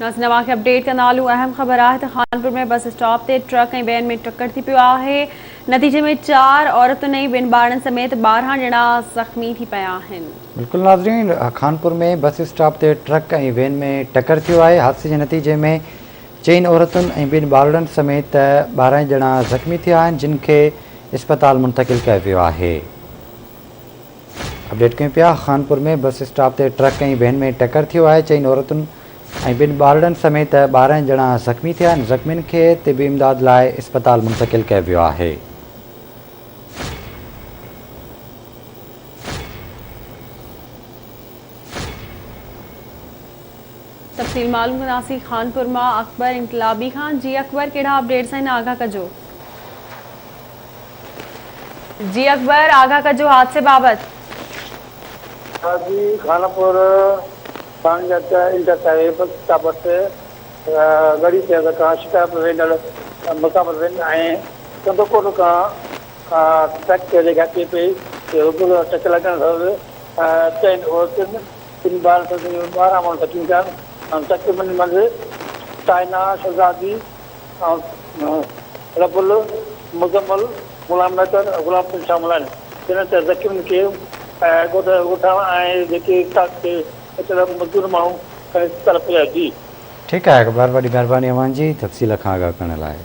नाज़रीन तव्हांखे अपडेट कंदालू। अहम ख़बर आहे त खानपुर में बस स्टॉप ते ट्रक ऐं वैन में टक्कर थी पियो आहे। नतीजे में 4 औरतुनि ऐं 2 ॿारनि समेत 12 ॼणा ज़ख़्मी थी पिया आहिनि। बिल्कुलु नाज़रीन, खानपुर में बस स्टॉप ते ट्रक ऐं वैन में टक्कर थियो आहे। हादसे जे नतीजे में 4 औरतुनि ऐं 2 ॿारनि समेत 12 ॼणा ज़ख़्मी थिया आहिनि, जिन खे इस्पताल मुंतक़िल कयो वियो आहे। अपडेट कयूं पिया, खानपुर में बस स्टॉप ते ट्रक ऐं वैन में टक्कर थियो आहे। 4 औरतुनि ऐं 2 ॿारनि समेत 12 ॼणा ज़ख़्मी थिया आहिनि। ज़ख़्मियुनि खे तिबी इमदाद लाइ इस्पताल मुंतक़िल कयो वियो आहे। तफ़सील मालूम कंदासीं खानपुर मां अकबर इनकलाबी खान। जी अकबर, कहिड़ा अपडेट्स आहिनि, आगाह कजो। जी अकबर, आगाह कजो हादसे बाबति। जी, खानपुर बस स्टॉप ते गड़ी से शिकायत वेंदड़ मुसाफ़िर वेंदा ऐं चंदोकोट खां ट्रक ते घाटी पई टक्कर लॻण सबबि 4 औरतुनि 3 ॿारनि 12 माण्हू ज़ख़्मी थिया आहिनि। तक़रीबन मंझि साइना, शहज़ादी ऐं रबुल, मुज़म्मल, ग़ुलाम मैतर, ग़ुलाम सिंह शामिल आहिनि। जिन ते ज़ख़्मियुनि खे ॻोठाइण ऐं जेके मज़दूर माण्हू तरफ़ जी। ठीकु आहे अकबर, वॾी महिरबानी अव्हां जी तफ़सील खां आगाह करण लाइ।